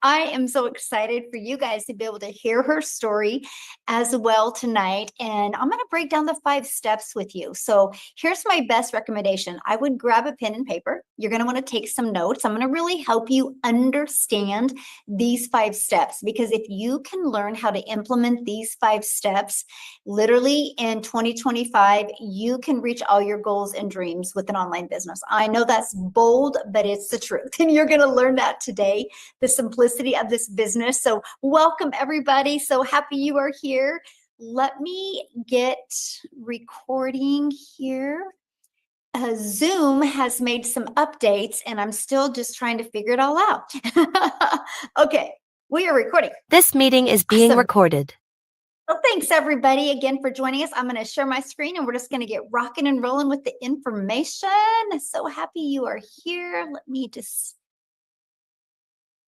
I am so excited for you guys to be able to hear her story as well tonight. And I'm going to break down the 5 steps with you. So here's my best recommendation. I would grab a pen and paper. You're going to want to take some notes. I'm going to really help you understand these 5 steps, because if you can learn how to implement these 5 steps, literally in 2025, you can reach all your goals and dreams with an online business. I know that's bold, but it's the truth. And you're going to learn that today, the simplicity of this business. So welcome everybody. So happy you are here. Let me get recording here. Zoom has made some updates and I'm still just trying to figure it all out. Okay, we are recording. This meeting is being Awesome. recorded. Well, thanks everybody again for joining us. I'm going to share my screen and we're just going to get rocking and rolling with the information. So happy you are here. Let me just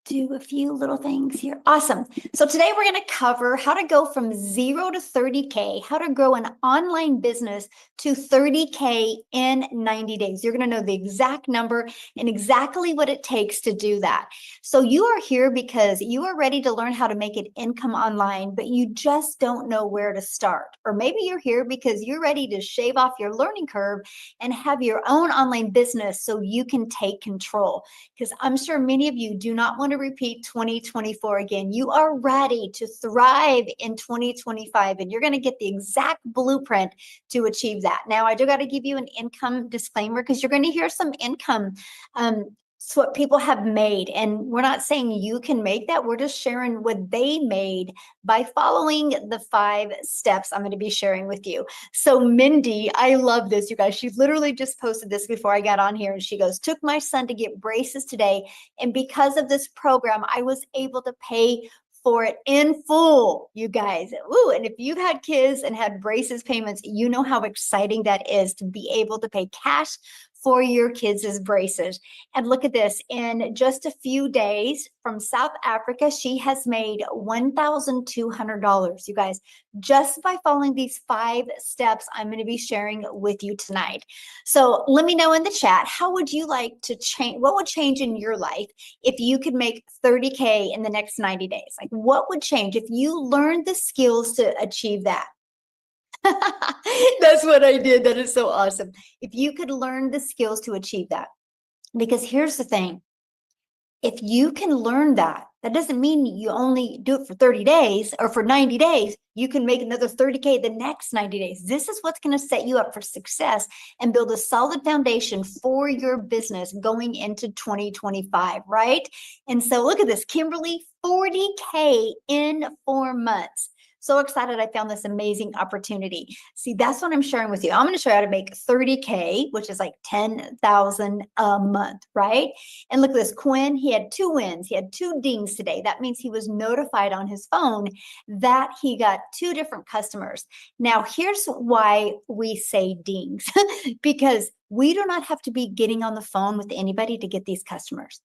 do a few little things here. Awesome. So today we're going to cover how to go from 0 to 30K, how to grow an online business to 30K in 90 days. You're going to know the exact number and exactly what it takes to do that. So you are here because you are ready to learn how to make an income online, but you just don't know where to start. Or maybe you're here because you're ready to shave off your learning curve and have your own online business so you can take control. Because I'm sure many of you do not want to repeat 2024 again. You are ready to thrive in 2025, and you're going to get the exact blueprint to achieve that. Now, I do got to give you an income disclaimer because you're going to hear some income so what people have made, and we're not saying you can make that. We're just sharing what they made by following the 5 steps I'm going to be sharing with you. So Mindy, I love this, you guys. She literally just posted this before I got on here, and she goes, took my son to get braces today, and because of this program, I was able to pay for it in full, you guys. Ooh, and if you've had kids and had braces payments, you know how exciting that is to be able to pay cash for your kids' braces. And look at this, in just a few days from South Africa, she has made $1,200, you guys, just by following these 5 steps I'm going to be sharing with you tonight. So let me know in the chat, how would you like to change? What would change in your life if you could make 30K in the next 90 days? Like, what would change if you learned the skills to achieve that? That's what I did. That is so awesome. If you could learn the skills to achieve that, because here's the thing. If you can learn that, that doesn't mean you only do it for 30 days or for 90 days. You can make another 30K the next 90 days. This is what's going to set you up for success and build a solid foundation for your business going into 2025, right? And so look at this, Kimberly, 40K in 4 months. So excited I found this amazing opportunity. See, that's what I'm sharing with you. I'm going to show you how to make 30K, which is like 10,000 a month, right? And look at this, Quinn, he had 2 wins. He had 2 dings today. That means he was notified on his phone that he got 2 different customers. Now, here's why we say dings, because we do not have to be getting on the phone with anybody to get these customers.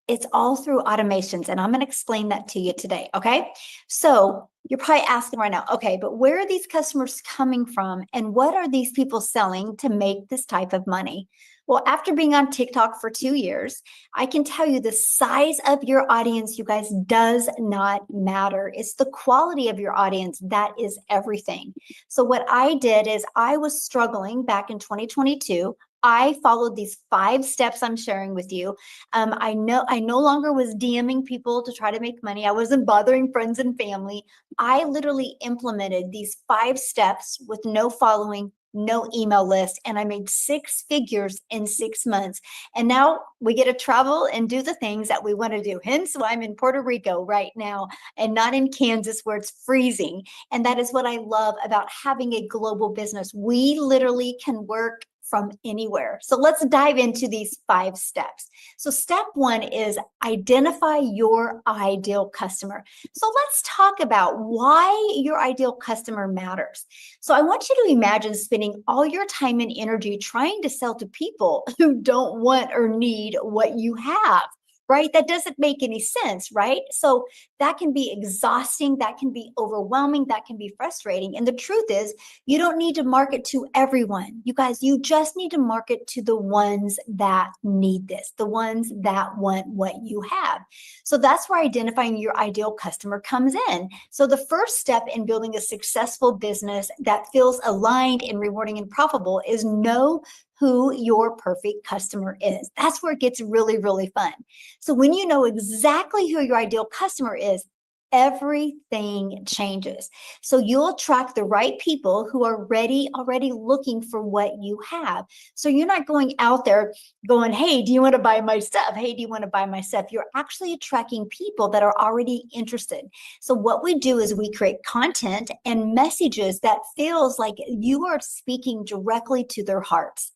It's all through automations, and I'm going to explain that to you today, okay? So you're probably asking right now, okay, but where are these customers coming from, and what are these people selling to make this type of money? Well, after being on TikTok for 2 years, I can tell you the size of your audience, you guys, does not matter. It's the quality of your audience that is everything. So what I did is I was struggling back in 2022. I followed these 5 steps I'm sharing with you. I no longer was DMing people to try to make money. I wasn't bothering friends and family. I literally implemented these 5 steps with no following, no email list, and I made 6 figures in 6 months. And now we get to travel and do the things that we want to do. Hence why I'm in Puerto Rico right now and not in Kansas where it's freezing. And that is what I love about having a global business. We literally can work from anywhere. So let's dive into these 5 steps. So step 1 is identify your ideal customer. So let's talk about why your ideal customer matters. So I want you to imagine spending all your time and energy trying to sell to people who don't want or need what you have, right? That doesn't make any sense, right? So that can be exhausting, that can be overwhelming, that can be frustrating. And the truth is, you don't need to market to everyone. You guys, you just need to market to the ones that need this, the ones that want what you have. So that's where identifying your ideal customer comes in. So the first step in building a successful business that feels aligned and rewarding and profitable is know who your perfect customer is. That's where it gets really, really fun. So when you know exactly who your ideal customer is, everything changes. So you'll attract the right people who are already looking for what you have. So you're not going out there going, hey, do you want to buy my stuff? Hey, do you want to buy my stuff? You're actually attracting people that are already interested. So what we do is we create content and messages that feels like you are speaking directly to their hearts.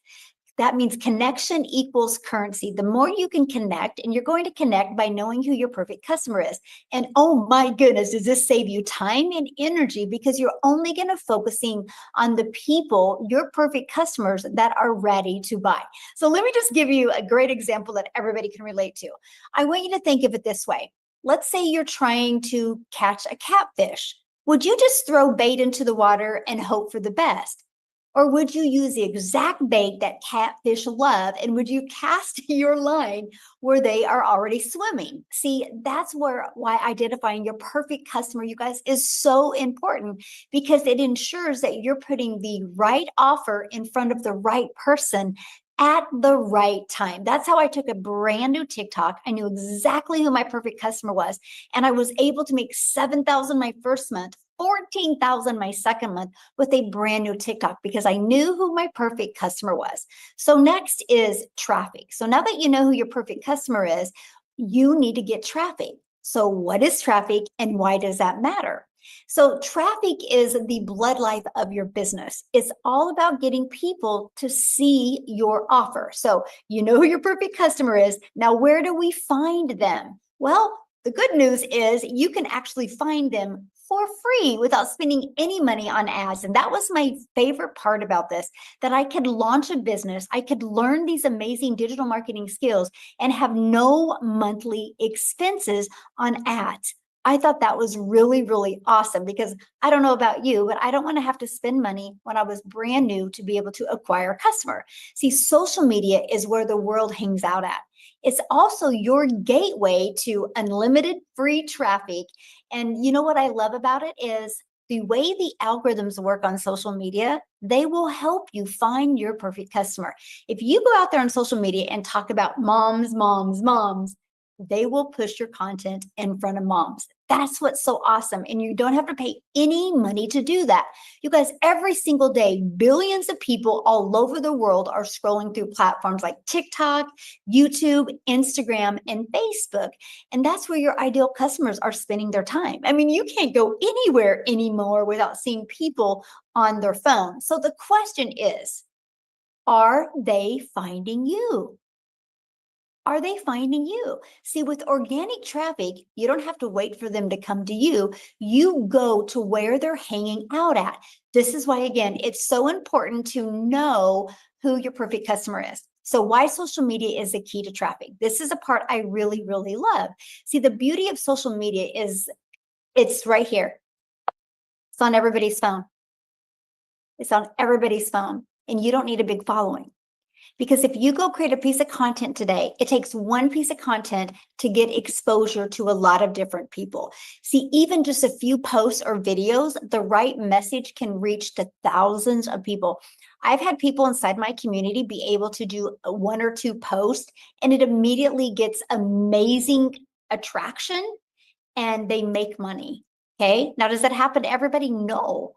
That means connection equals currency. The more you can connect, and you're going to connect by knowing who your perfect customer is. And oh my goodness, does this save you time and energy, because you're only going to focusing on the people, your perfect customers that are ready to buy. So let me just give you a great example that everybody can relate to. I want you to think of it this way. Let's say you're trying to catch a catfish. Would you just throw bait into the water and hope for the best? Or would you use the exact bait that catfish love, and would you cast your line where they are already swimming? See, that's why identifying your perfect customer, you guys, is so important, because it ensures that you're putting the right offer in front of the right person at the right time. That's how I took a brand new TikTok. I knew exactly who my perfect customer was, and I was able to make 7,000 my first month, 14,000 my second month with a brand new TikTok, because I knew who my perfect customer was. So next is traffic. So now that you know who your perfect customer is, you need to get traffic. So what is traffic and why does that matter? So traffic is the blood life of your business. It's all about getting people to see your offer. So you know who your perfect customer is. Now, where do we find them? Well, the good news is you can actually find them for free without spending any money on ads. And that was my favorite part about this, that I could launch a business, I could learn these amazing digital marketing skills and have no monthly expenses on ads. I thought that was really, really awesome, because I don't know about you, but I don't want to have to spend money when I was brand new to be able to acquire a customer. See, social media is where the world hangs out at. It's also your gateway to unlimited free traffic. And you know what I love about it is the way the algorithms work on social media, they will help you find your perfect customer. If you go out there on social media and talk about moms, moms, moms, they will push your content in front of moms. That's what's so awesome. And you don't have to pay any money to do that. You guys, every single day, billions of people all over the world are scrolling through platforms like TikTok, YouTube, Instagram, and Facebook. And that's where your ideal customers are spending their time. I mean, you can't go anywhere anymore without seeing people on their phone. So the question is, are they finding you? Are they finding you? See, with organic traffic, you don't have to wait for them to come to you. You go to where they're hanging out at. This is why, again, it's so important to know who your perfect customer is. So why social media is the key to traffic. This is a part I really, really love. See, the beauty of social media is it's right here. It's on everybody's phone. It's on everybody's phone, and you don't need a big following. Because if you go create a piece of content today, it takes one piece of content to get exposure to a lot of different people. See, even just a few posts or videos, the right message can reach to thousands of people. I've had people inside my community be able to do one or two posts, and it immediately gets amazing attraction and they make money. Okay. Now, does that happen to everybody? No.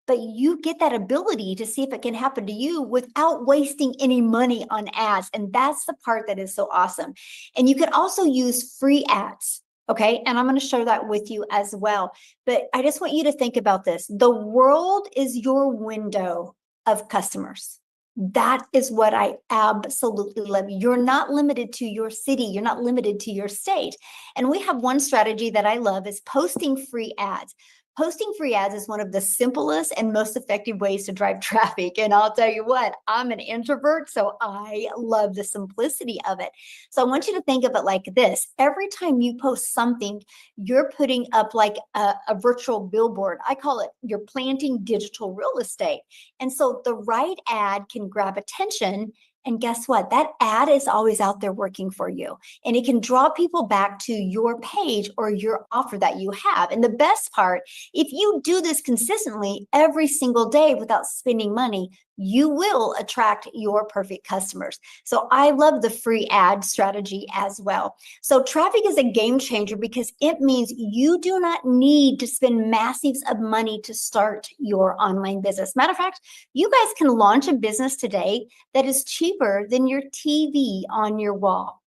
But you get that ability to see if it can happen to you without wasting any money on ads. And that's the part that is so awesome. And you can also use free ads. Okay. And I'm going to show that with you as well. But I just want you to think about this. The world is your window of customers. That is what I absolutely love. You're not limited to your city. You're not limited to your state. And we have one strategy that I love is posting free ads. Posting free ads is one of the simplest and most effective ways to drive traffic. And I'll tell you what, I'm an introvert, so I love the simplicity of it. So I want you to think of it like this. Every time you post something, you're putting up like a virtual billboard. I call it, you're planting digital real estate. And so the right ad can grab attention. And guess what? That ad is always out there working for you. And it can draw people back to your page or your offer that you have. And the best part, if you do this consistently every single day without spending money, you will attract your perfect customers. So I love the free ad strategy as well. So traffic is a game changer because it means you do not need to spend massives of money to start your online business. Matter of fact, you guys can launch a business today that is cheaper than your TV on your wall.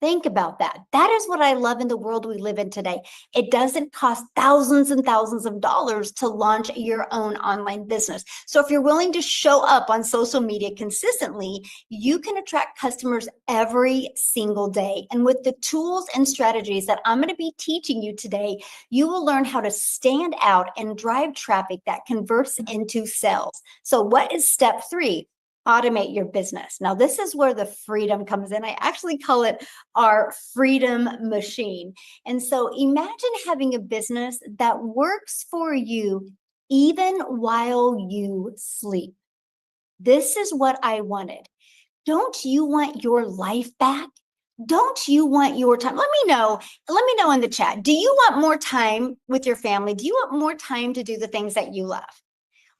Think about that. That is what I love in the world we live in today. It doesn't cost thousands and thousands of dollars to launch your own online business. So if you're willing to show up on social media consistently, you can attract customers every single day. And with the tools and strategies that I'm going to be teaching you today, you will learn how to stand out and drive traffic that converts into sales. So what is step 3? Automate your business. Now, this is where the freedom comes in. I actually call it our freedom machine. And so imagine having a business that works for you even while you sleep. This is what I wanted. Don't you want your life back? Don't you want your time? Let me know. Let me know in the chat. Do you want more time with your family? Do you want more time to do the things that you love?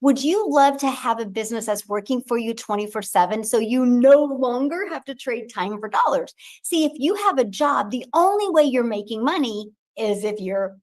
Would you love to have a business that's working for you 24/7 so you no longer have to trade time for dollars? See, if you have a job, the only way you're making money is if you're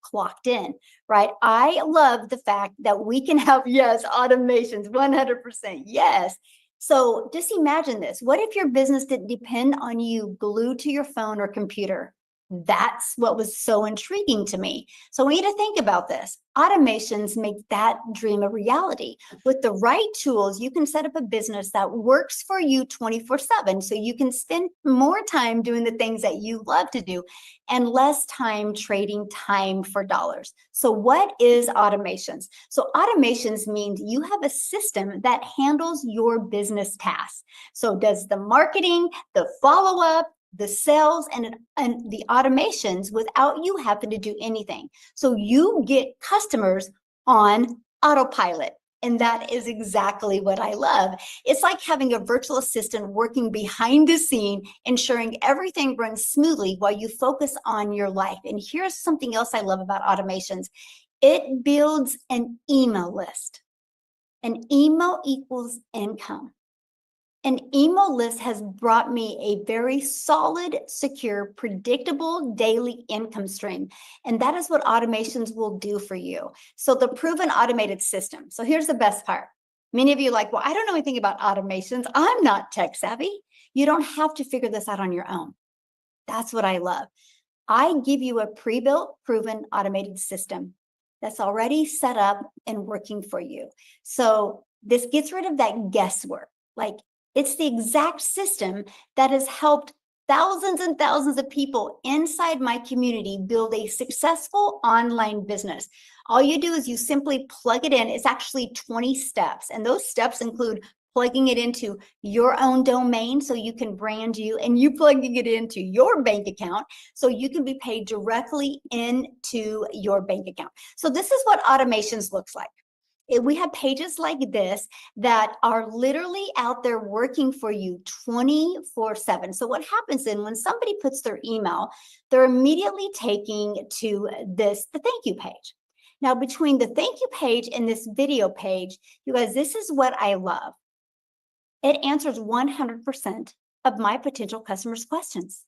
clocked in, right? I love the fact that we can have, yes, automations, 100%, yes. So just imagine this. What if your business didn't depend on you glued to your phone or computer? That's what was so intriguing to me. So I want you to think about this. Automations make that dream a reality. With the right tools, you can set up a business that works for you 24/7. So you can spend more time doing the things that you love to do and less time trading time for dollars. So what is automations? So automations means you have a system that handles your business tasks. So does the marketing, the follow-up, the sales and the automations without you having to do anything. So you get customers on autopilot. And that is exactly what I love. It's like having a virtual assistant working behind the scene, ensuring everything runs smoothly while you focus on your life. And here's something else I love about automations. It builds an email list. An email equals income. An email list has brought me a very solid, secure, predictable daily income stream. And that is what automations will do for you. So the proven automated system. So here's the best part. Many of you are like, well, I don't know anything about automations. I'm not tech savvy. You don't have to figure this out on your own. That's what I love. I give you a pre-built, proven automated system that's already set up and working for you. So this gets rid of that guesswork. Like, it's the exact system that has helped thousands and thousands of people inside my community build a successful online business. All you do is you simply plug it in. It's actually 20 steps. And those steps include plugging it into your own domain so you can brand you, and you plugging it into your bank account so you can be paid directly into your bank account. So this is what automations looks like. We have pages like this that are literally out there working for you 24/7. So what happens then when somebody puts their email, they're immediately taking to the thank you page. Now, between the thank you page and this video page, you guys, this is what I love. It answers 100% of my potential customers' questions.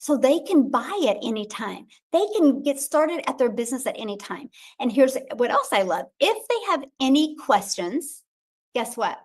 So they can buy at any time. They can get started at their business at any time. And here's what else I love. If they have any questions, guess what?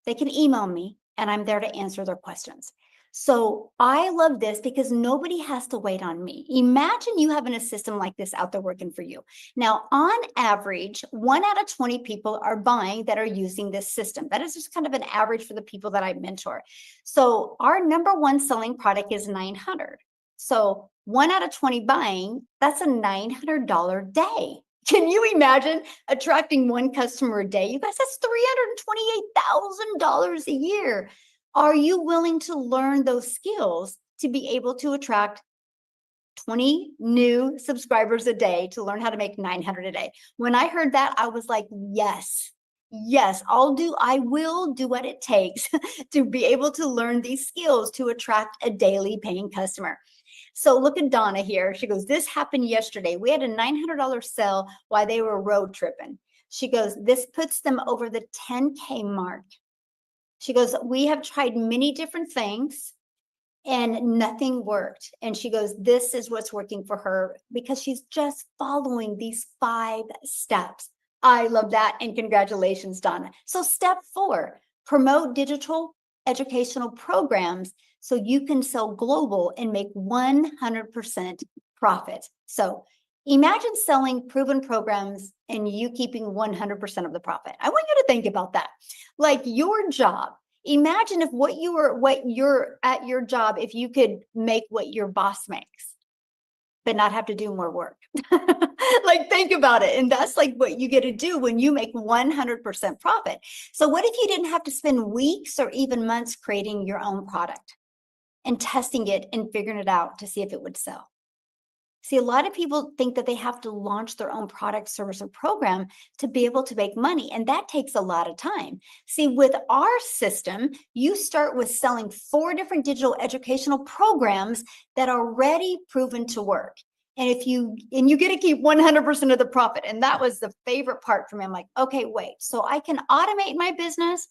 They can email me and I'm there to answer their questions. So I love this because nobody has to wait on me. Imagine you having a system like this out there working for you. Now, on average, 1 out of 20 people are buying that are using this system. That is just kind of an average for the people that I mentor. So our number one selling product is $900. So 1 out of 20 buying, that's a $900 day. Can you imagine attracting one customer a day? You guys, that's $328,000 a year. Are you willing to learn those skills to be able to attract 20 new subscribers a day to learn how to make 900 a day? When I heard that, I was like, yes, yes, I will do what it takes to be able to learn these skills to attract a daily paying customer. So look at Donna here. She goes, this happened yesterday. We had a $900 sale while they were road tripping. She goes, this puts them over the 10K mark. She goes, we have tried many different things and nothing worked. And she goes, this is what's working for her because she's just following these 5 steps. I love that. And congratulations, Donna. So step 4, promote digital educational programs so you can sell global and make 100% profit. So imagine selling proven programs and you keeping 100% of the profit. I want you to think about that. Like your job. Imagine if what you're at your job, if you could make what your boss makes, but not have to do more work. Like, think about it. And that's like what you get to do when you make 100% profit. So what if you didn't have to spend weeks or even months creating your own product and testing it and figuring it out to see if it would sell? See, a lot of people think that they have to launch their own product, service, or program to be able to make money, and that takes a lot of time. See, with our system, you start with selling 4 different digital educational programs that are already proven to work. And you get to keep 100% of the profit. And that was the favorite part for me. I'm like, okay, wait, so I can automate my business.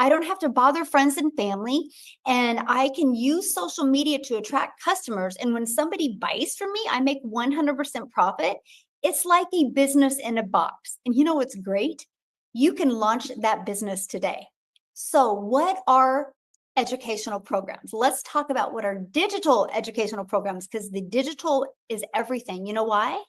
I don't have to bother friends and family, and I can use social media to attract customers. And when somebody buys from me, I make 100% profit. It's like a business in a box. And you know what's great? You can launch that business today. So what are educational programs? Let's talk about what are digital educational programs, because the digital is everything. You know why?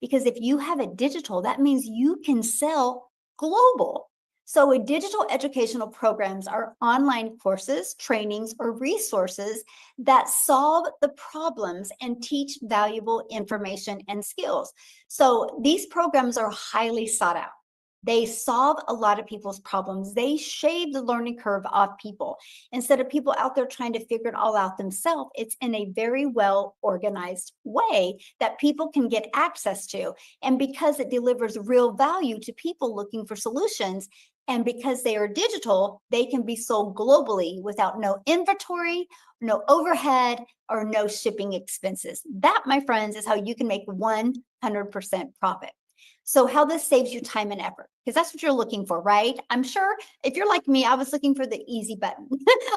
Because if you have it digital, that means you can sell global. So digital educational programs are online courses, trainings, or resources that solve the problems and teach valuable information and skills. So these programs are highly sought out. They solve a lot of people's problems. They shave the learning curve off people. Instead of people out there trying to figure it all out themselves, it's in a very well organized way that people can get access to. And because it delivers real value to people looking for solutions, and because they are digital, they can be sold globally without no inventory, no overhead, or no shipping expenses. That, my friends, is how you can make 100% profit. So how this saves you time and effort, because that's what you're looking for, right? I'm sure if you're like me, I was looking for the easy button.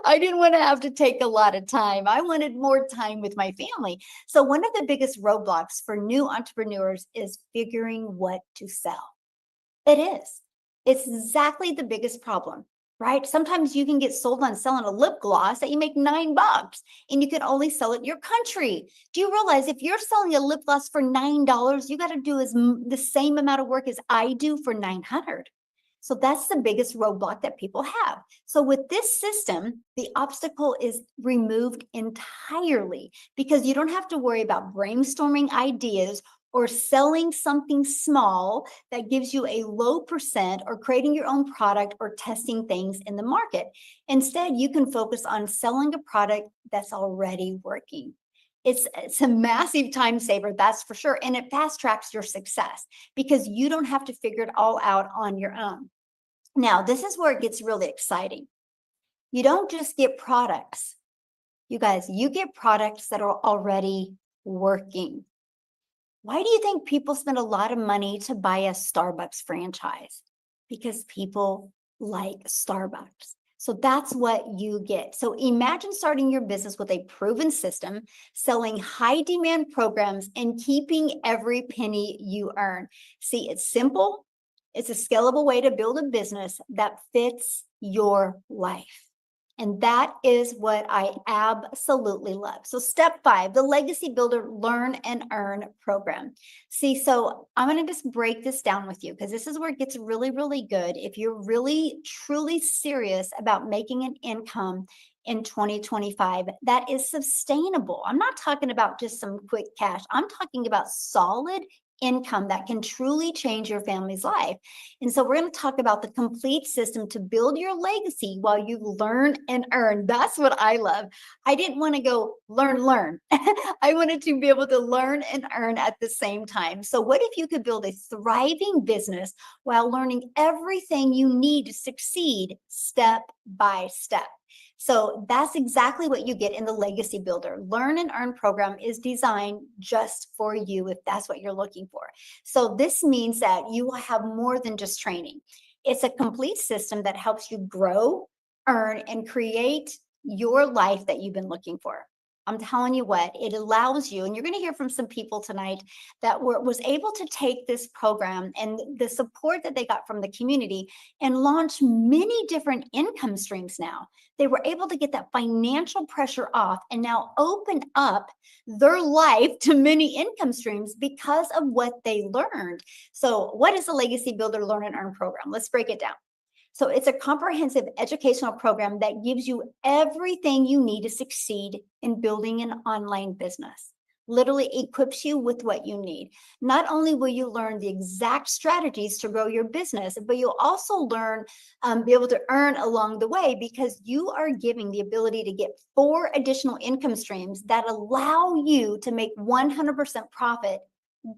I didn't want to have to take a lot of time. I wanted more time with my family. So one of the biggest roadblocks for new entrepreneurs is figuring what to sell. It is. It's exactly the biggest problem, right? Sometimes you can get sold on selling a lip gloss that you make $9 and you can only sell it in your country. Do you realize if you're selling a lip gloss for $9, you got to do the same amount of work as I do for 900. So that's the biggest roadblock that people have. So with this system, the obstacle is removed entirely because you don't have to worry about brainstorming ideas or selling something small that gives you a low percent, or creating your own product or testing things in the market. Instead, you can focus on selling a product that's already working. It's a massive time saver, that's for sure. And it fast tracks your success because you don't have to figure it all out on your own. Now, this is where it gets really exciting. You don't just get products. You guys, you get products that are already working. Why do you think people spend a lot of money to buy a Starbucks franchise? Because people like Starbucks. So that's what you get. So imagine starting your business with a proven system, selling high demand programs, and keeping every penny you earn. See, it's simple. It's a scalable way to build a business that fits your life. And that is what I absolutely love. So step 5, the Legacy Builder Learn and Earn program. See, so I'm going to just break this down with you because this is where it gets really, really good. If you're really, truly serious about making an income in 2025 that is sustainable. I'm not talking about just some quick cash. I'm talking about solid income that can truly change your family's life. And so we're going to talk about the complete system to build your legacy while you learn and earn. That's what I love. I didn't want to go learn. I wanted to be able to learn and earn at the same time. So what if you could build a thriving business while learning everything you need to succeed step by step? So that's exactly what you get in the Legacy Builder. Learn and Earn program is designed just for you if that's what you're looking for. So this means that you will have more than just training. It's a complete system that helps you grow, earn, and create your life that you've been looking for. I'm telling you what, it allows you, and you're going to hear from some people tonight that was able to take this program and the support that they got from the community and launch many different income streams now. They were able to get that financial pressure off and now open up their life to many income streams because of what they learned. So what is the Legacy Builder Learn and Earn program? Let's break it down. So it's a comprehensive educational program that gives you everything you need to succeed in building an online business. Literally equips you with what you need. Not only will you learn the exact strategies to grow your business, but you'll also learn, be able to earn along the way, because you are giving the ability to get 4 additional income streams that allow you to make 100% profit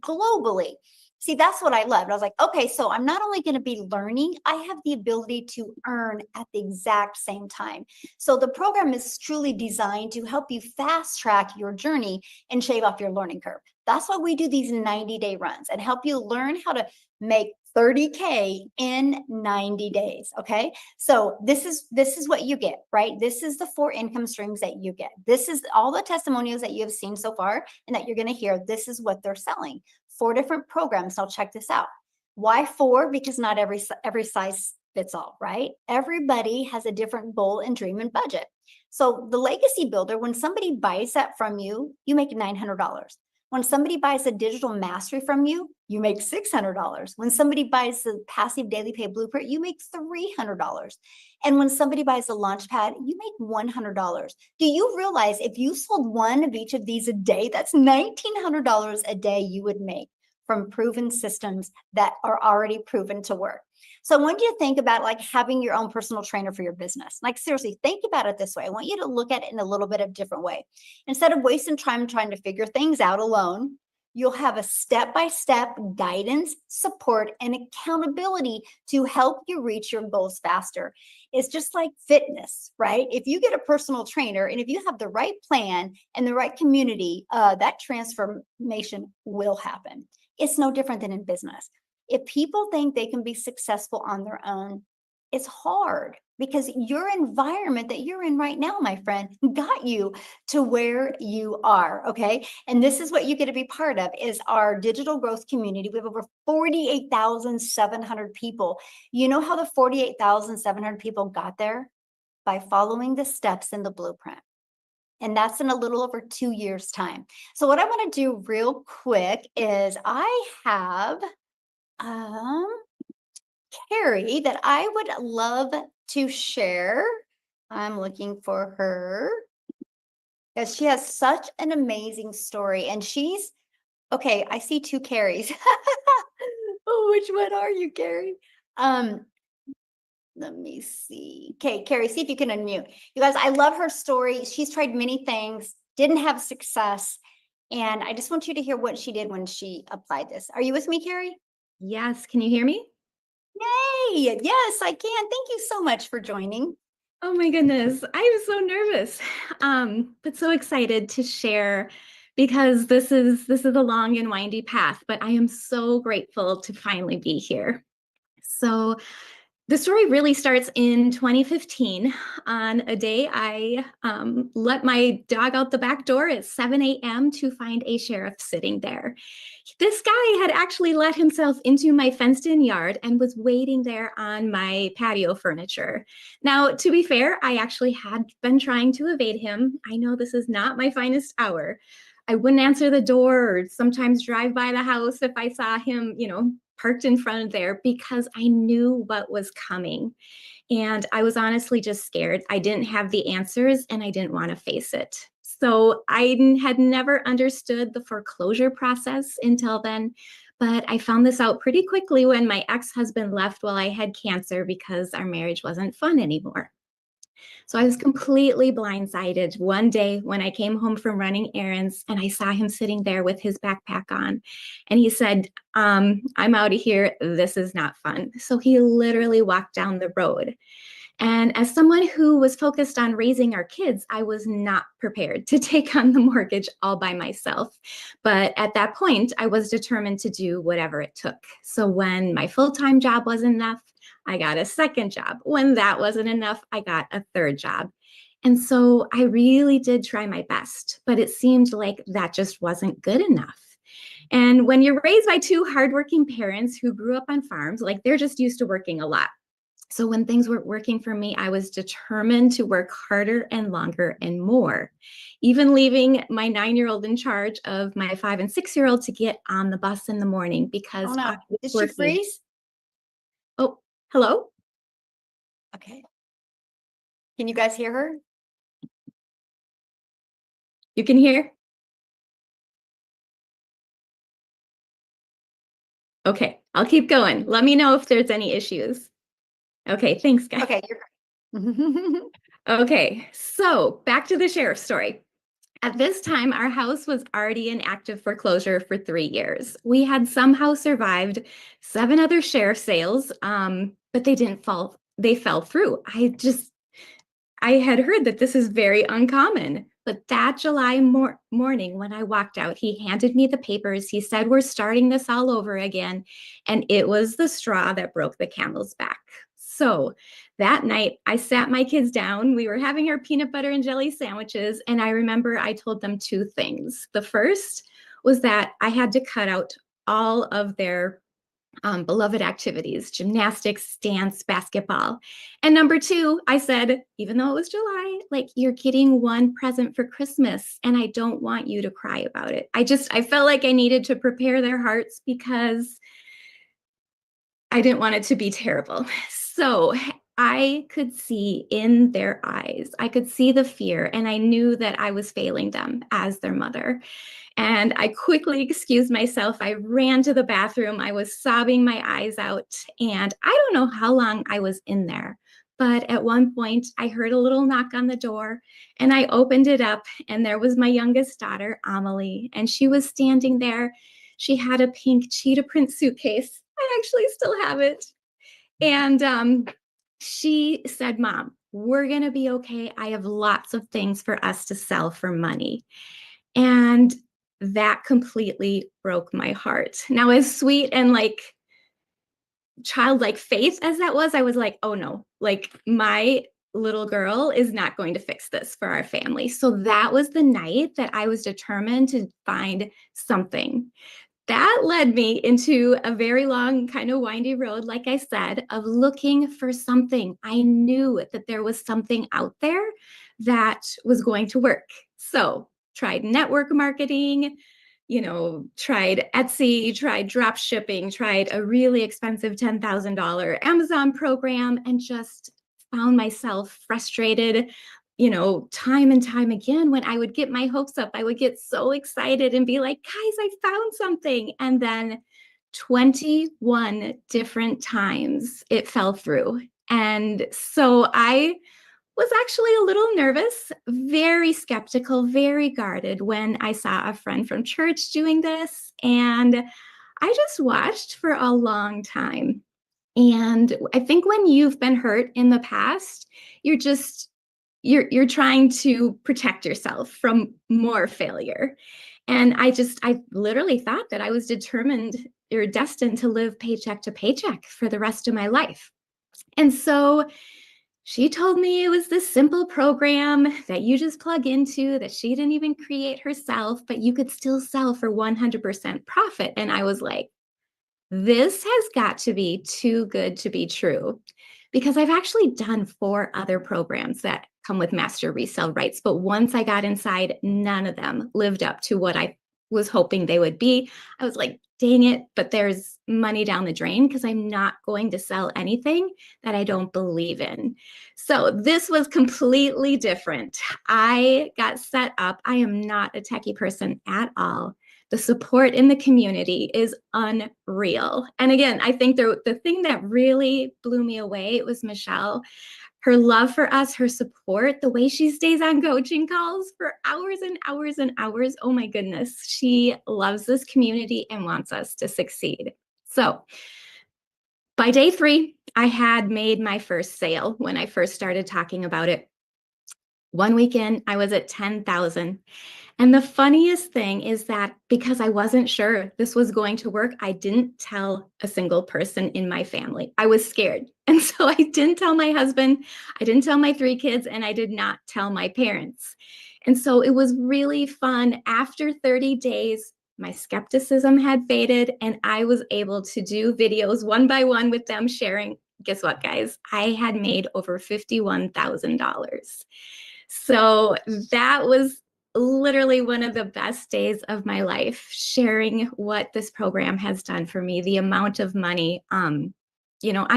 globally. See, that's what I loved. I was like, okay, so I'm not only going to be learning, I have the ability to earn at the exact same time. So the program is truly designed to help you fast track your journey and shave off your learning curve. That's why we do these 90-day runs and help you learn how to make 30K in 90 days. Okay. So this is what you get, right? This is the 4 income streams that you get. This is all the testimonials that you have seen so far and that you're going to hear. This is what they're selling. 4 different programs. Now check this out. Why 4? Because not every size fits all, right? Everybody has a different goal and dream and budget. So the Legacy Builder, when somebody buys that from you, you make $900. When somebody buys a digital mastery from you, you make $600. When somebody buys the passive daily pay blueprint, you make $300. And when somebody buys the Launchpad, you make $100. Do you realize if you sold one of each of these a day, that's $1,900 a day you would make from proven systems that are already proven to work? So I want you to think about like having your own personal trainer for your business. Like seriously, think about it this way. I want you to look at it in a little bit of different way. Instead of wasting time trying to figure things out alone, you'll have a step-by-step guidance, support, and accountability to help you reach your goals faster. It's just like fitness, right? If you get a personal trainer and if you have the right plan and the right community, that transformation will happen. It's no different than in business. If people think they can be successful on their own, it's hard because your environment that you're in right now, my friend, got you to where you are, okay? And this is what you get to be part of is our digital growth community. We have over 48,700 people. You know how the 48,700 people got there? By following the steps in the blueprint. And that's in a little over 2 years' time. So what I want to do real quick is I have Carrie that I would love to share. I'm looking for her because she has such an amazing story. And she's, okay, I see 2 Carries. Oh, which one are you, Carrie? Let me see. Okay, Carrie, see if you can unmute. You guys, I love her story. She's tried many things, didn't have success. And I just want you to hear what she did when she applied this. Are you with me, Carrie? Yes. Can you hear me? Yay! Yes, I can. Thank you so much for joining. Oh my goodness. I am so nervous. But so excited to share because this is a long and windy path, but I am so grateful to finally be here. So the story really starts in 2015 on a day I let my dog out the back door at 7 a.m. to find a sheriff sitting there. This guy had actually let himself into my fenced-in yard and was waiting there on my patio furniture. Now, to be fair, I actually had been trying to evade him. I know this is not my finest hour. I wouldn't answer the door or sometimes drive by the house if I saw him, parked in front of there because I knew what was coming. And I was honestly just scared. I didn't have the answers and I didn't want to face it. So had never understood the foreclosure process until then, but I found this out pretty quickly when my ex-husband left while I had cancer because our marriage wasn't fun anymore. So I was completely blindsided one day when I came home from running errands and I saw him sitting there with his backpack on. And he said, I'm out of here. This is not fun. So he literally walked down the road. And as someone who was focused on raising our kids, I was not prepared to take on the mortgage all by myself. But at that point, I was determined to do whatever it took. So when my full-time job wasn't enough, I got a second job. When that wasn't enough, I got a third job. And so I really did try my best, but it seemed like that just wasn't good enough. And when you're raised by two hardworking parents who grew up on farms, like they're just used to working a lot. So when things weren't working for me, I was determined to work harder and longer and more, even leaving my 9-year-old in charge of my 5- and 6-year-old to get on the bus in the morning because Oh no, I was did she working. freeze? Oh, hello? Okay. Can you guys hear her? You can hear? Okay, I'll keep going. Let me know if there's any issues. Okay, thanks, guys. Okay, you're great. Okay, so back to the sheriff's story. At this time, our house was already in active foreclosure for 3 years. We had somehow survived 7 other sheriff sales, but they fell through. I had heard that this is very uncommon. But that July morning when I walked out, he handed me the papers. He said, we're starting this all over again. And it was the straw that broke the camel's back. So that night, I sat my kids down. We were having our peanut butter and jelly sandwiches. And I remember I told them 2 things. The first was that I had to cut out all of their beloved activities, gymnastics, dance, basketball. And number 2, I said, even though it was July, like you're getting one present for Christmas and I don't want you to cry about it. I felt like I needed to prepare their hearts because I didn't want it to be terrible. So I could see in their eyes, I could see the fear, and I knew that I was failing them as their mother. And I quickly excused myself. I ran to the bathroom. I was sobbing my eyes out. And I don't know how long I was in there. But at one point, I heard a little knock on the door and I opened it up. And there was my youngest daughter, Amelie. And she was standing there. She had a pink cheetah print suitcase. I actually still have it. And she said, Mom, we're going to be okay. I have lots of things for us to sell for money. And that completely broke my heart. Now, as sweet and like childlike faith as that was, I was like, oh no, like my little girl is not going to fix this for our family. So that was the night that I was determined to find something. That led me into a very long, kind of windy road, like I said, of looking for something. I knew that there was something out there that was going to work. So tried network marketing, tried Etsy, tried drop shipping, tried a really expensive $10,000 Amazon program, and just found myself frustrated, time and time again. When I would get my hopes up, I would get so excited and be like, guys, I found something. And then 21 different times it fell through. And so I was actually a little nervous, very skeptical, very guarded when I saw a friend from church doing this. And I just watched for a long time. And I think when you've been hurt in the past, you're trying to protect yourself from more failure. And I literally thought that I was determined or destined to live paycheck to paycheck for the rest of my life. And so she told me it was this simple program that you just plug into, that she didn't even create herself, but you could still sell for 100% profit. And I was like, this has got to be too good to be true, because I've actually done 4 other programs that come with master resale rights. But once I got inside, none of them lived up to what I was hoping they would be. I was like, dang it, but there's money down the drain because I'm not going to sell anything that I don't believe in. So this was completely different. I got set up. I am not a techie person at all. The support in the community is unreal. And again, I think the thing that really blew me away was Michelle. Her love for us, her support, the way she stays on coaching calls for hours and hours and hours. Oh my goodness. She loves this community and wants us to succeed. So by day 3, I had made my first sale when I first started talking about it. One weekend, I was at 10,000. And the funniest thing is that because I wasn't sure this was going to work, I didn't tell a single person in my family. I was scared. And so I didn't tell my husband, I didn't tell my 3 kids, and I did not tell my parents. And so it was really fun. After 30 days, my skepticism had faded, and I was able to do videos one by one with them sharing. Guess what, guys? I had made over $51,000. So that was literally one of the best days of my life, sharing what this program has done for me, the amount of money. I'm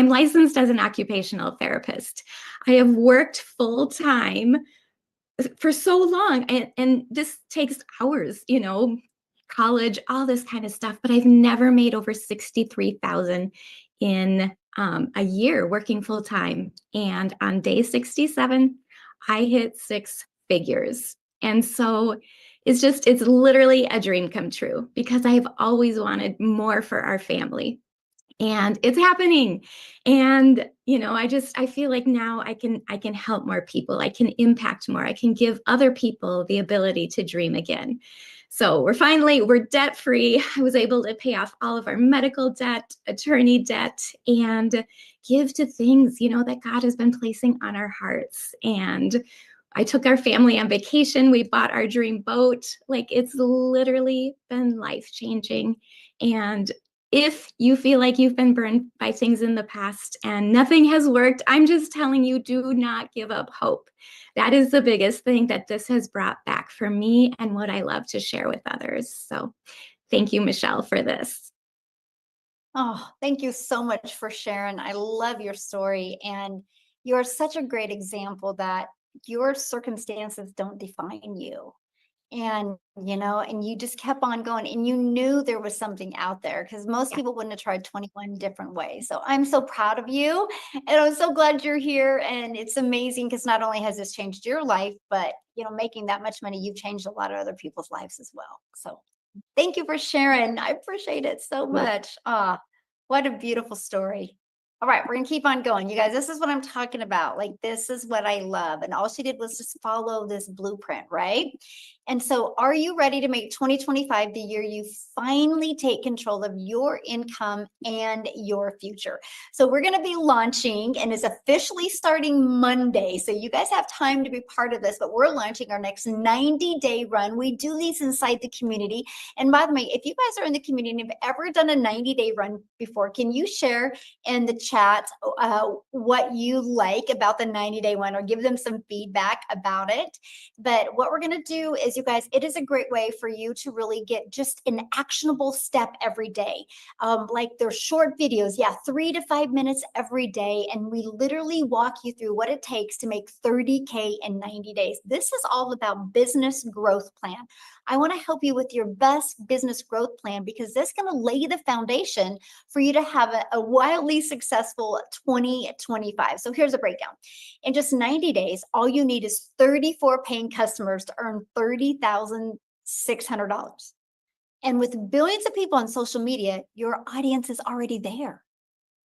licensed as an occupational therapist. I have worked full time for so long, and this takes hours, college, all this kind of stuff, but I've never made over 63,000 in a year working full time. And on day 67, I hit 6 figures. And so it's literally a dream come true because I've always wanted more for our family. And it's happening. And, I feel like now I can help more people. I can impact more. I can give other people the ability to dream again. So we're debt free. I was able to pay off all of our medical debt, attorney debt, and give to things, that God has been placing on our hearts. And I took our family on vacation. We bought our dream boat. Like, it's literally been life changing. And if you feel like you've been burned by things in the past and nothing has worked, I'm just telling you, do not give up hope. That is the biggest thing that this has brought back for me and what I love to share with others. So thank you, Michelle, for this. Oh, thank you so much for sharing. I love your story. And you're such a great example that your circumstances don't define you. And you just kept on going and you knew there was something out there because most people wouldn't have tried 21 different ways. So I'm so proud of you and I'm so glad you're here. And it's amazing because not only has this changed your life, but making that much money, you've changed a lot of other people's lives as well. So thank you for sharing. I appreciate it so much. Ah, what a beautiful story. All right, we're gonna keep on going. You guys, this is what I'm talking about. Like, this is what I love. And all she did was just follow this blueprint, right? And so are you ready to make 2025 the year you finally take control of your income and your future? So we're gonna be launching, and it's officially starting Monday. So you guys have time to be part of this, but we're launching our next 90-day run. We do these inside the community. And by the way, if you guys are in the community and have ever done a 90-day run before, can you share in the chat what you like about the 90-day one or give them some feedback about it? But what we're going to do is, you guys, it is a great way for you to really get just an actionable step every day. Like, they're short videos, 3 to 5 minutes every day. And we literally walk you through what it takes to make 30K in 90 days. This is all about business growth plan. I want to help you with your best business growth plan because this is going to lay the foundation for you to have a wildly successful 2025. So here's a breakdown. In just 90 days, all you need is 34 paying customers to earn $30,600. And with billions of people on social media, your audience is already there.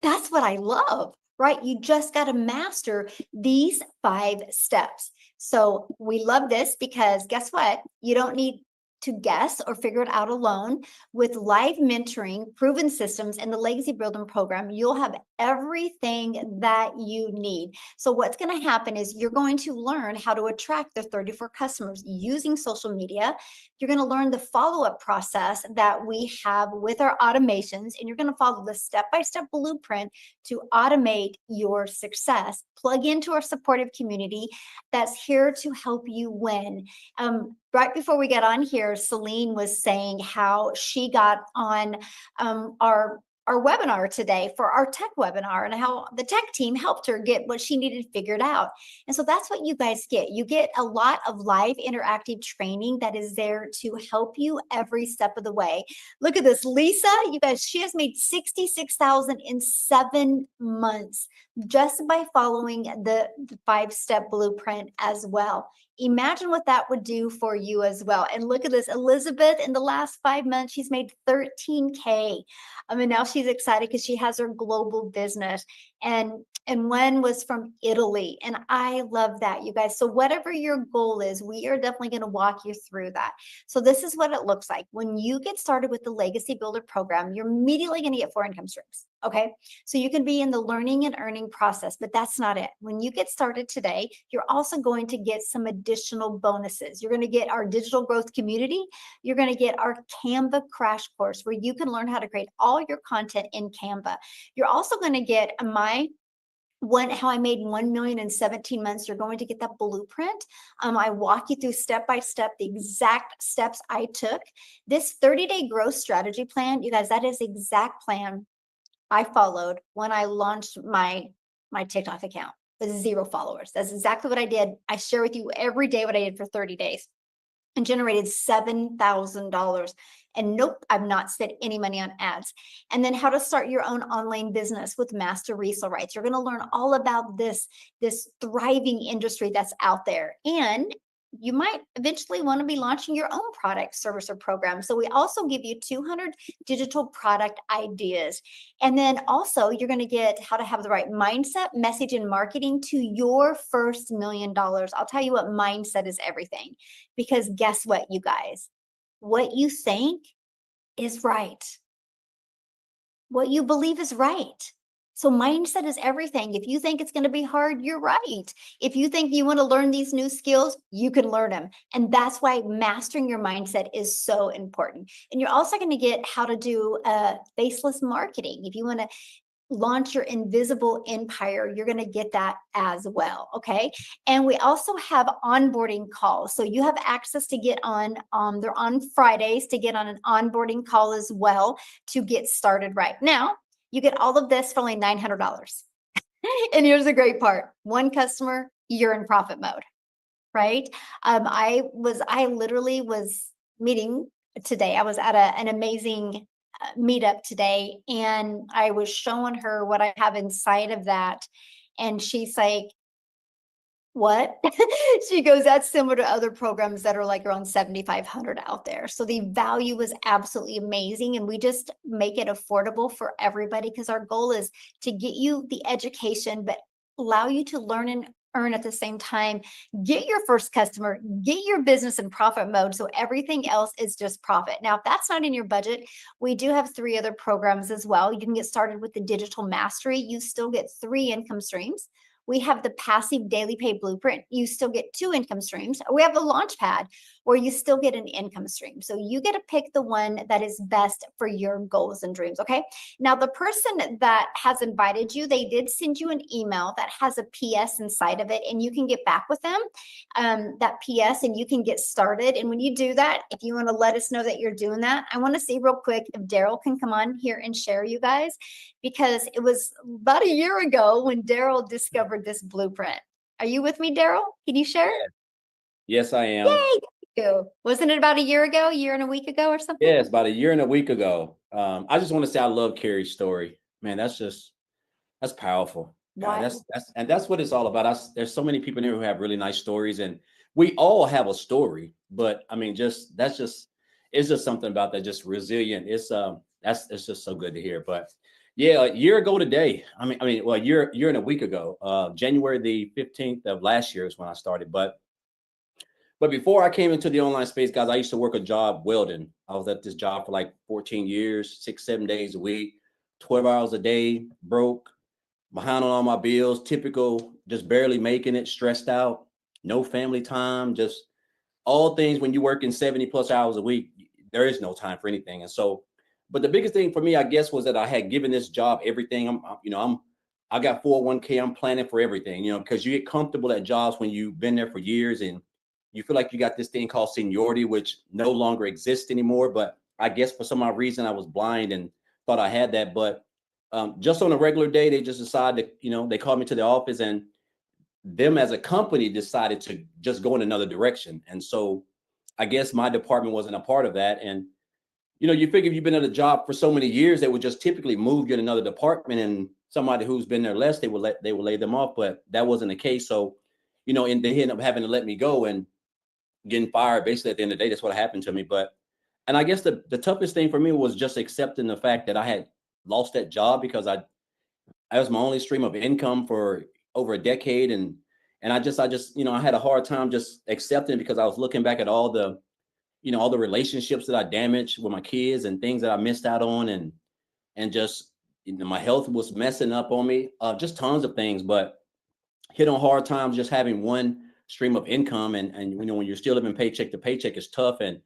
That's what I love, right? You just got to master these 5 steps. So we love this because guess what? You don't need to guess or figure it out alone. With live mentoring, proven systems, and the Legacy Building program, you'll have everything that you need. So what's going to happen is you're going to learn how to attract the 34 customers using social media. You're going to learn the follow-up process that we have with our automations, and you're going to follow the step-by-step blueprint to automate your success. Plug into our supportive community that's here to help you win. right before we got on here, Celine was saying how she got on our webinar today for our tech webinar and how the tech team helped her get what she needed figured out. And so that's what you guys get. You get a lot of live interactive training that is there to help you every step of the way. Look at this, Lisa, you guys, she has made 66,000 in 7 months just by following the 5-step blueprint as well. Imagine what that would do for you as well. And look at this, Elizabeth, in the last 5 months, she's made 13K. I mean, now she's excited because she has her global business. And one was from Italy. And I love that, you guys. So whatever your goal is, we are definitely going to walk you through that. So this is what it looks like. When you get started with the Legacy Builder program, you're immediately going to get 4 income streams. Okay. So you can be in the learning and earning process, but that's not it. When you get started today, you're also going to get some additional bonuses. You're going to get our digital growth community. You're going to get our Canva crash course where you can learn how to create all your content in Canva. You're also going to get how I made 1 million in 17 months. You're going to get that blueprint. I walk you through step by step the exact steps I took. This 30-day growth strategy plan, you guys, that is the exact plan I followed when I launched my TikTok account with 0 followers. That's exactly what I did. I share with you every day what I did for 30 days and generated $7,000. And nope, I've not spent any money on ads. And then how to start your own online business with master resale rights. You're going to learn all about this thriving industry that's out there. And you might eventually want to be launching your own product, service, or program. So we also give you 200 digital product ideas. And then also you're going to get how to have the right mindset, message, and marketing to your first $1 million. I'll tell you what, mindset is everything. Because guess what, you guys? What you think is right. What you believe is right. So mindset is everything. If you think it's going to be hard, you're right. If you think you want to learn these new skills, you can learn them. And that's why mastering your mindset is so important. And you're also going to get how to do faceless marketing. If you want to launch your invisible empire, you're going to get that as well. Okay. And we also have onboarding calls. So you have access to get on, they're on Fridays to get on an onboarding call as well to get started right now. You get all of this for only $900. And here's the great part. 1 customer, you're in profit mode, right? I literally was meeting today. I was at an amazing meetup today, and I was showing her what I have inside of that. And she's like, what? She goes, that's similar to other programs that are like around 7,500 out there. So the value is absolutely amazing. And we just make it affordable for everybody because our goal is to get you the education, but allow you to learn and earn at the same time, get your first customer, get your business in profit mode. So everything else is just profit. Now, if that's not in your budget, we do have 3 other programs as well. You can get started with the digital mastery. You still get 3 income streams. We have the passive daily pay blueprint. You still get 2 income streams. We have the launch pad where you still get an income stream. So you get to pick the one that is best for your goals and dreams. Okay. Now, the person that has invited you, they did send you an email that has a PS inside of it, and you can get back with them, that PS, and you can get started. And when you do that, if you want to let us know that you're doing that, I want to see real quick if Daryl can come on here and share, you guys, because it was about a year ago when Daryl discovered this blueprint. Are you with me, Daryl? Can you share? Yes, I am. Yay! Thank you. Wasn't it about a year ago, a year and a week ago or something? Yes, about a year and a week ago. I just want to say I love Carrie's story. Man, that's powerful. God, Wow. that's what it's all about. There's so many people in here who have really nice stories, and we all have a story. But I mean, it's just something about that, just resilient. It's just so good to hear. But yeah, a year ago today. Well, a year and a week ago, January the 15th of last year is when I started. But before I came into the online space, guys, I used to work a job welding. I was at this job for like 14 years, 6-7 days a week, 12 hours a day, broke, behind on all my bills, typical, just barely making it, stressed out, no family time, just all things when you work in 70 plus hours a week, there is no time for anything. And so, but the biggest thing for me, I guess, was that I had given this job everything. I got 401k, I'm planning for everything, because you get comfortable at jobs when you've been there for years and you feel like you got this thing called seniority, which no longer exists anymore. But I guess for some odd reason I was blind and thought I had that. But just on a regular day, they just decided to, they called me to the office, and them as a company decided to just go in another direction. And so I guess my department wasn't a part of that. And, you figure if you've been at a job for so many years, they would just typically move you in another department, and somebody who's been there less, they would lay them off. But that wasn't the case. So, and they ended up having to let me go and getting fired. Basically, at the end of the day, that's what happened to me. And I guess the toughest thing for me was just accepting the fact that I had lost that job, because I was my only stream of income for over a decade. And I just, I had a hard time just accepting, because I was looking back at all the relationships that I damaged with my kids and things that I missed out on. And just, my health was messing up on me, just tons of things, but hit on hard times, just having one stream of income. And when you're still living paycheck to paycheck, it's tough. And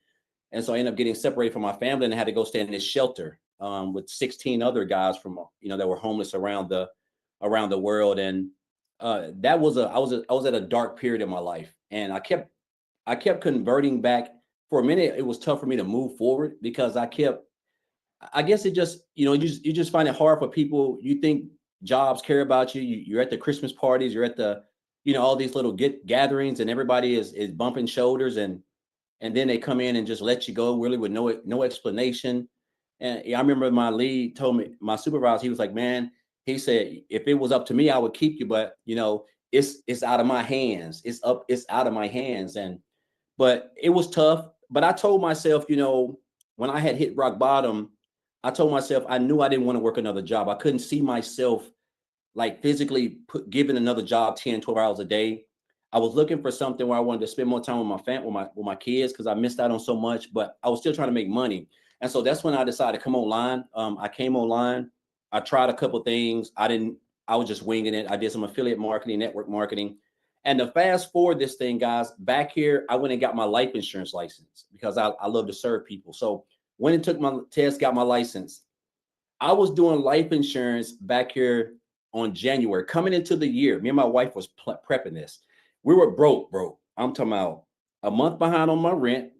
so I ended up getting separated from my family, and I had to go stay in this shelter with 16 other guys from, that were homeless around the world. And I was at a dark period in my life, and I kept converting back. For a minute, it was tough for me to move forward, because I guess it just, you just find it hard for people. You think jobs care about you. You're at the Christmas parties, you're at the, all these little gatherings, and everybody is bumping shoulders, and then they come in and just let you go, really with no explanation. And I remember my lead told me, my supervisor, he was like, man, he said, if it was up to me, I would keep you, but it's out of my hands. It's out of my hands. But it was tough. But I told myself, when I had hit rock bottom, I told myself, I knew I didn't want to work another job. I couldn't see myself like physically giving another job 10, 12 hours a day. I was looking for something where I wanted to spend more time with my family, with my kids, because I missed out on so much, but I was still trying to make money. And so that's when I decided to come online. I came online. I tried a couple of things. I was just winging it. I did some affiliate marketing, network marketing. And to fast forward this thing, guys, back here, I went and got my life insurance license, because I love to serve people. So went and took my test, got my license. I was doing life insurance back here on January, coming into the year. Me and my wife was prepping this. We were broke. I'm talking about a month behind on my rent,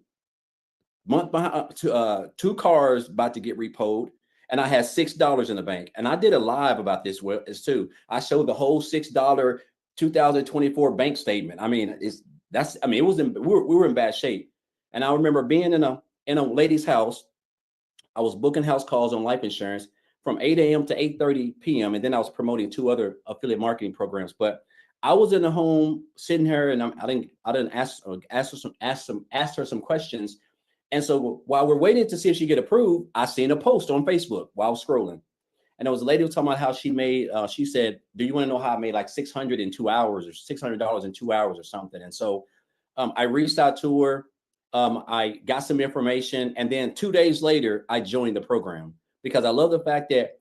month behind, 2 cars about to get repoed, and I had $6 in the bank. And I did a live about this too. I showed the whole $6 2024 bank statement. I mean, we were in bad shape. And I remember being in a lady's house. I was booking house calls on life insurance from 8 a.m. to 8:30 p.m. And then I was promoting 2 other affiliate marketing programs. But I was in the home sitting here, and I didn't ask her some questions. And so while we're waiting to see if she get approved, I seen a post on Facebook while I was scrolling. And there was a lady who was talking about how she made, she said, do you want to know how I made like 600 in 2 hours, or $600 in 2 hours or something? And so I reached out to her. I got some information. And then 2 days later, I joined the program, because I love the fact that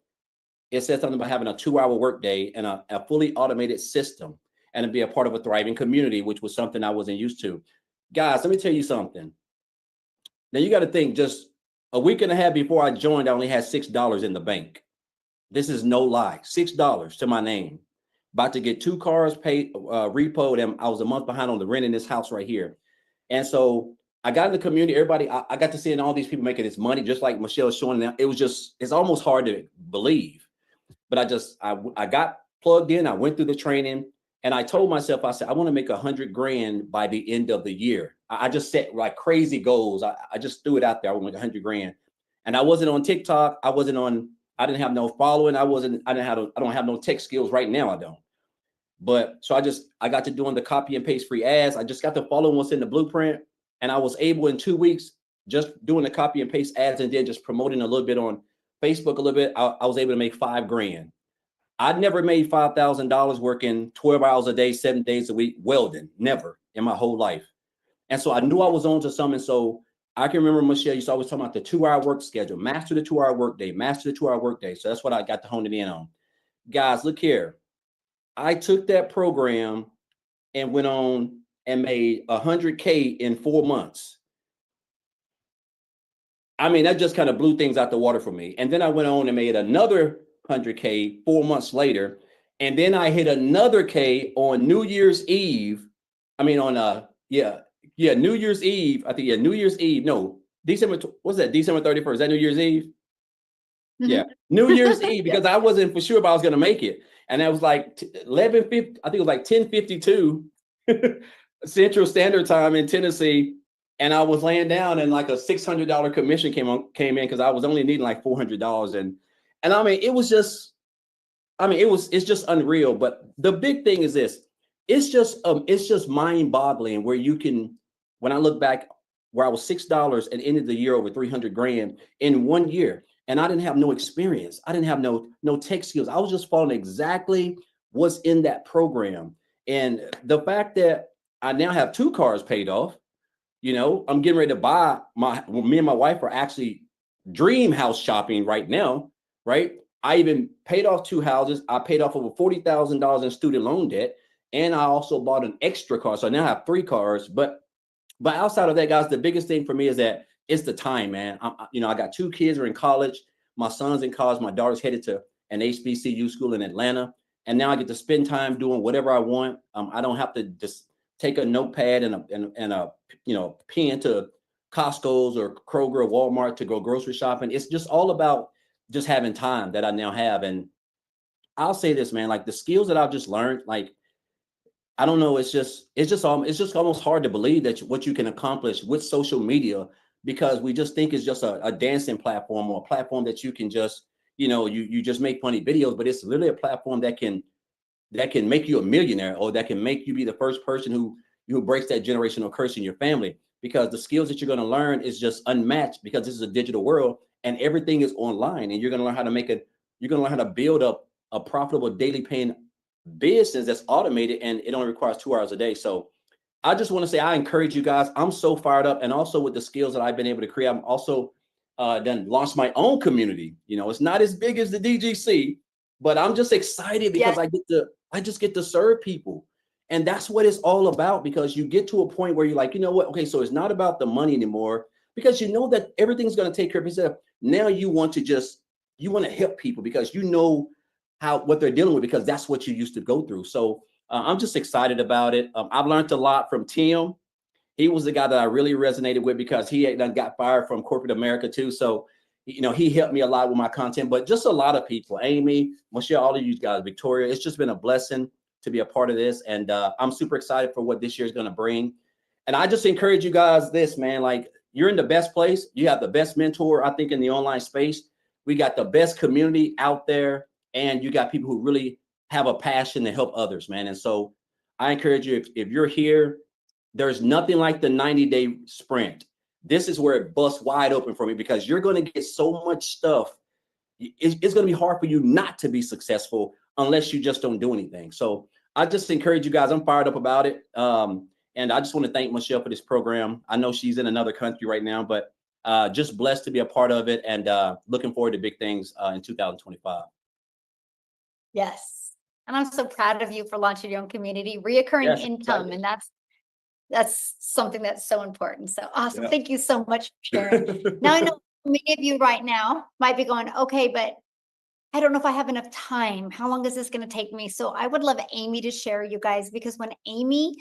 it said something about having a 2-hour workday and a fully automated system, and to be a part of a thriving community, which was something I wasn't used to. Guys, let me tell you something. Now you got to think, just a week and a half before I joined, I only had $6 in the bank. This is no lie, $6 to my name. About to get 2 cars paid, repoed, and I was a month behind on the rent in this house right here. And so I got in the community, everybody, I got to see all these people making this money, just like Michelle's showing now. It's almost hard to believe. But I got plugged in, I went through the training, and I told myself, I said, I want to make $100,000 by the end of the year. I just set like crazy goals. I just threw it out there. I want $100,000. And I wasn't on TikTok. I didn't have no following. I don't have no tech skills right now. I don't. But so I got to doing the copy and paste free ads. I just got to follow what's in the blueprint. And I was able in 2 weeks, just doing the copy and paste ads, and then just promoting a little bit on Facebook a little bit. I was able to make $5,000. I'd never made $5,000 working 12 hours a day, 7 days a week, welding, never in my whole life. And so I knew I was on to something. So I can remember Michelle used to always talk about the 2-hour work schedule, master the 2-hour workday, master the 2-hour workday. So that's what I got to hone it in on. Guys, look here. I took that program and went on and made $100K in 4 months. I mean, that just kind of blew things out the water for me. And then I went on and made another $100K 4 months later. And then I hit another K on New Year's Eve. I mean, on Yeah, New Year's Eve. I think, yeah, New Year's Eve. No, what's that? December 31st. Is that New Year's Eve? Yeah, New Year's Eve, because I wasn't for sure if I was going to make it. And that was like 11:50, I think it was like 10:52 Central Standard Time in Tennessee. And I was laying down and like a $600 commission came in because I was only needing like $400. And I mean, it's just unreal. But the big thing is this, it's just mind boggling where you can, when I look back where I was $6 and ended the year over 300 grand in 1 year. And I didn't have no experience. I didn't have no tech skills. I was just following exactly what's in that program. And the fact that I now have 2 cars paid off, I'm getting ready to buy me and my wife are actually dream house shopping right now, right? I even paid off 2 houses. I paid off over $40,000 in student loan debt. And I also bought an extra car. So I now have 3 cars. But outside of that, guys, the biggest thing for me is that it's the time, man. I got 2 kids are in college. My son's in college. My daughter's headed to an HBCU school in Atlanta. And now I get to spend time doing whatever I want. I don't have to just take a notepad and a pen to Costco's or Kroger or Walmart to go grocery shopping. It's just all about just having time that I now have. And I'll say this, man, like the skills that I've just learned, like, I don't know. It's just almost hard to believe that what you can accomplish with social media, because we just think it's just a dancing platform or a platform that you can just, you just make funny videos, but it's literally a platform that can make you a millionaire, or that can make you be the first person who breaks that generational curse in your family, because the skills that you're going to learn is just unmatched, because this is a digital world and everything is online, and you're going to learn how to build up a profitable daily paying business that's automated, and it only requires 2 hours a day. So I just want to say, I encourage you guys. I'm so fired up. And also with the skills that I've been able to create, I'm also done launched my own community. It's not as big as the DGC, but I'm just excited because I just get to serve people. And that's what it's all about, because you get to a point where you're like, you know what? Okay, so it's not about the money anymore, because you know that everything's going to take care of itself. Now you want to help people, because you know what they're dealing with, because that's what you used to go through. So I'm just excited about it. I've learned a lot from Tim. He was the guy that I really resonated with, because he had done got fired from corporate America too. So, he helped me a lot with my content, but just a lot of people, Amy, Michelle, all of you guys, Victoria, it's just been a blessing to be a part of this. And I'm super excited for what this year is going to bring. And I just encourage you guys this, man, like, you're in the best place. You have the best mentor, I think, in the online space. We got the best community out there. And you got people who really have a passion to help others, man. And so I encourage you, if you're here, there's nothing like the 90-day sprint. This is where it busts wide open for me, because you're going to get so much stuff. It's going to be hard for you not to be successful unless you just don't do anything. So I just encourage you guys. I'm fired up about it. And I just want to thank Michelle for this program. I know she's in another country right now, but just blessed to be a part of it, and looking forward to big things in 2025. Yes. And I'm so proud of you for launching your own community, reoccurring Yes, income. excited. And that's something that's so important. So awesome. Yeah. Thank you so much for sharing. Now I know many of you right now might be going, okay, but I don't know if I have enough time. How long is this going to take me? So I would love Amy to share, you guys, because when Amy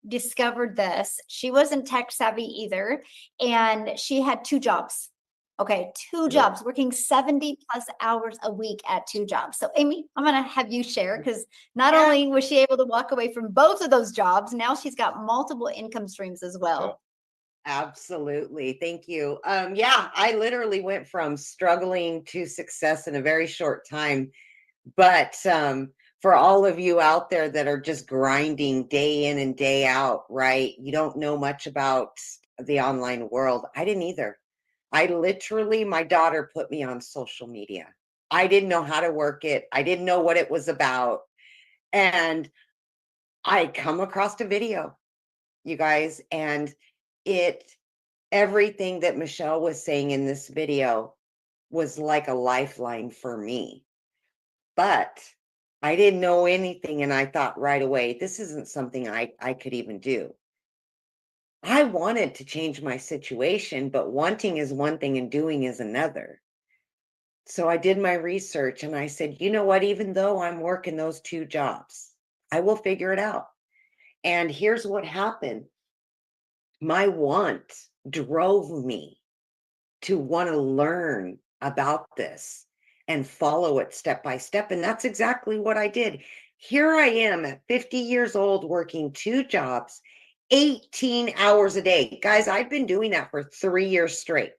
discovered this, she wasn't tech savvy either. And she had 2 jobs. Okay, 2 jobs, working 70 plus hours a week at 2 jobs. So Amy, I'm going to have you share, because not only was she able to walk away from both of those jobs, now she's got multiple income streams as well. Absolutely. Thank you. I literally went from struggling to success in a very short time. But for all of you out there that are just grinding day in and day out, right? You don't know much about the online world. I didn't either. My daughter put me on social media. I didn't know how to work it. I didn't know what it was about. And I come across a video, you guys, and everything that Michelle was saying in this video was like a lifeline for me. But I didn't know anything, and I thought right away, this isn't something I could even do. I wanted to change my situation, but wanting is one thing and doing is another. So I did my research, and I said, you know what, even though I'm working those 2 jobs, I will figure it out. And here's what happened. my want drove me to want to learn about this and follow it step by step. And that's exactly what I did. Here I am at 50 years old, working 2 jobs, 18 hours a day. Guys, I've been doing that for 3 years straight.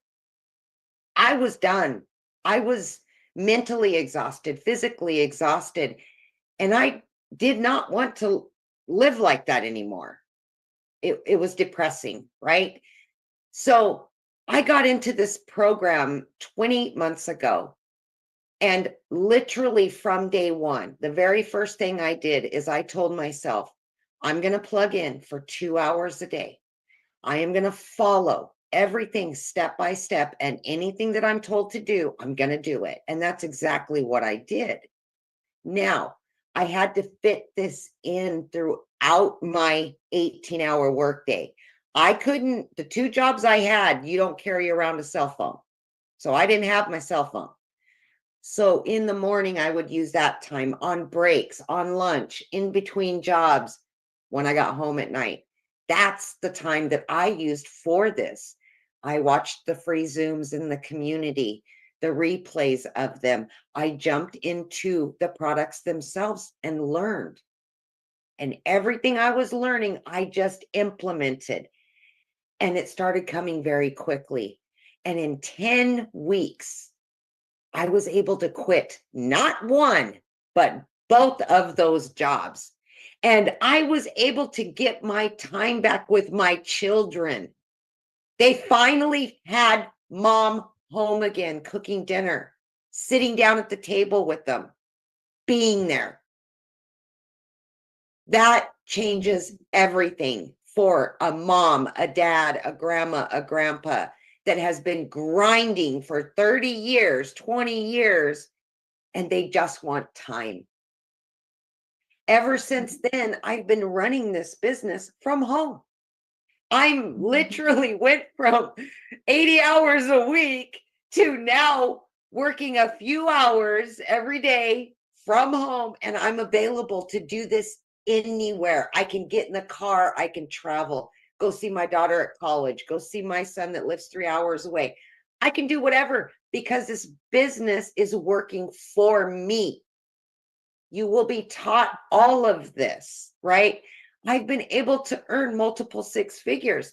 I was done. I was mentally exhausted, physically exhausted, and I did not want to live like that anymore. It was depressing, right? So I got into this program 20 months ago. And literally from day one, the very first thing I did is I told myself, I'm going to plug in for 2 hours a day. I am going to follow everything step by step, and anything that I'm told to do, I'm going to do it. And that's exactly what I did. Now, I had to fit this in throughout my 18-hour workday. I couldn't, the 2 jobs I had, you don't carry around a cell phone. So I didn't have my cell phone. So in the morning, I would use that time on breaks, on lunch, in between jobs, when I got home at night. That's the time that I used for this. I watched the free Zooms in the community, the replays of them. I jumped into the products themselves and learned. And everything I was learning, I just implemented. And it started coming very quickly. And in 10 weeks, I was able to quit not one, but both of those jobs. And I was able to get my time back with my children. They finally had mom home again, cooking dinner, sitting down at the table with them, being there. That changes everything for a mom, a dad, a grandma, a grandpa that has been grinding for 30 years, 20 years, and they just want time. Ever since then, I've been running this business from home. I'm literally went from 80 hours a week to now working a few hours every day from home, and I'm available to do this anywhere. I can get in the car, I can travel, go see my daughter at college, go see my son that lives 3 hours away. I can do whatever because this business is working for me. You will be taught all of this, right? I've been able to earn multiple 6 figures,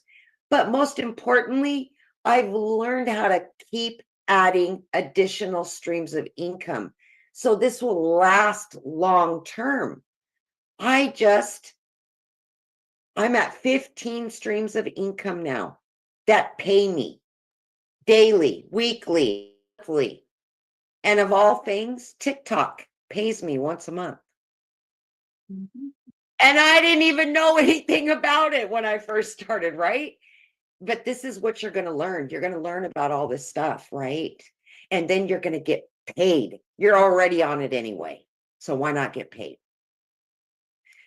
but most importantly, I've learned how to keep adding additional streams of income. So this will last long term. I'm at 15 streams of income now that pay me daily, weekly, monthly. And of all things, TikTok pays me once a month. Mhm. And I didn't even know anything about it when I first started, right? But this is what you're going to learn. You're going to learn about all this stuff, right? And then you're going to get paid. You're already on it anyway. So why not get paid?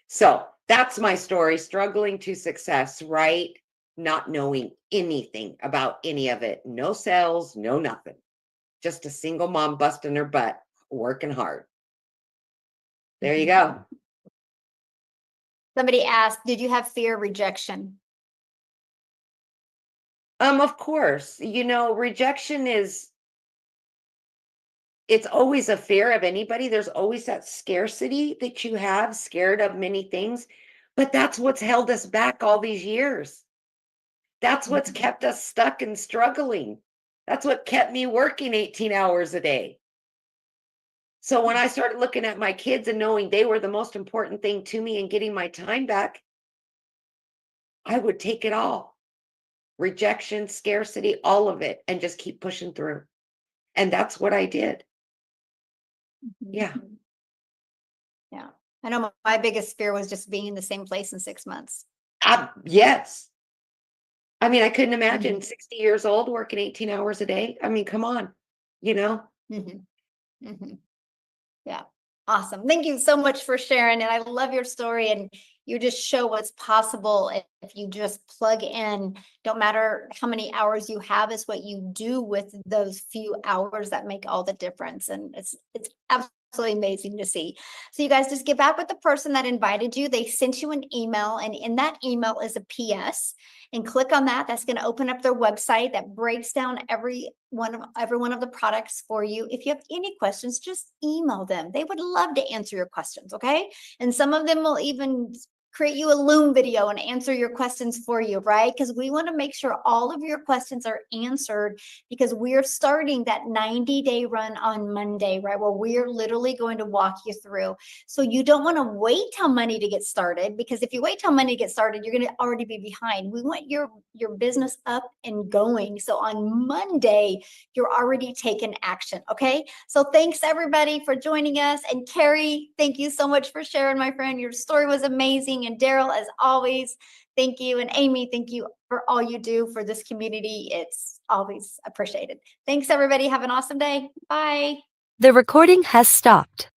So that's my story, struggling to success, right? Not knowing anything about any of it. No sales, no nothing. Just a single mom busting her butt, working hard. There you go. Somebody asked, did you have fear of rejection? Of course, rejection it's always a fear of anybody. There's always that scarcity that you have, scared of many things, but that's what's held us back all these years. That's what's kept us stuck and struggling. That's what kept me working 18 hours a day. So when I started looking at my kids and knowing they were the most important thing to me and getting my time back, I would take it all. Rejection, scarcity, all of it, and just keep pushing through. And that's what I did. Yeah. Yeah. I know my biggest fear was just being in the same place in 6 months. Yes. I mean, I couldn't imagine 60 years old working 18 hours a day. I mean, come on, Mhm. Mhm. Yeah. Awesome. Thank you so much for sharing. And I love your story. And you just show what's possible if you just plug in. Don't matter how many hours you have, it's what you do with those few hours that make all the difference. And it's absolutely absolutely amazing to see. So you guys just get back with the person that invited you. They sent you an email, and in that email is a PS. And click on that. That's going to open up their website that breaks down every one of the products for you. If you have any questions, just email them. They would love to answer your questions. Okay. And some of them will even create you a Loom video and answer your questions for you, right? Because we want to make sure all of your questions are answered, because we're starting that 90-day run on Monday, right? Where we're literally going to walk you through. So you don't want to wait till Monday to get started, because if you wait till Monday to get started, you're going to already be behind. We want your business up and going. So on Monday, you're already taking action. Okay. So thanks everybody for joining us. And Carrie, thank you so much for sharing, my friend. Your story was amazing. And Daryl, as always, thank you. And Amy, thank you for all you do for this community. It's always appreciated. Thanks everybody. Have an awesome day. Bye. The recording has stopped.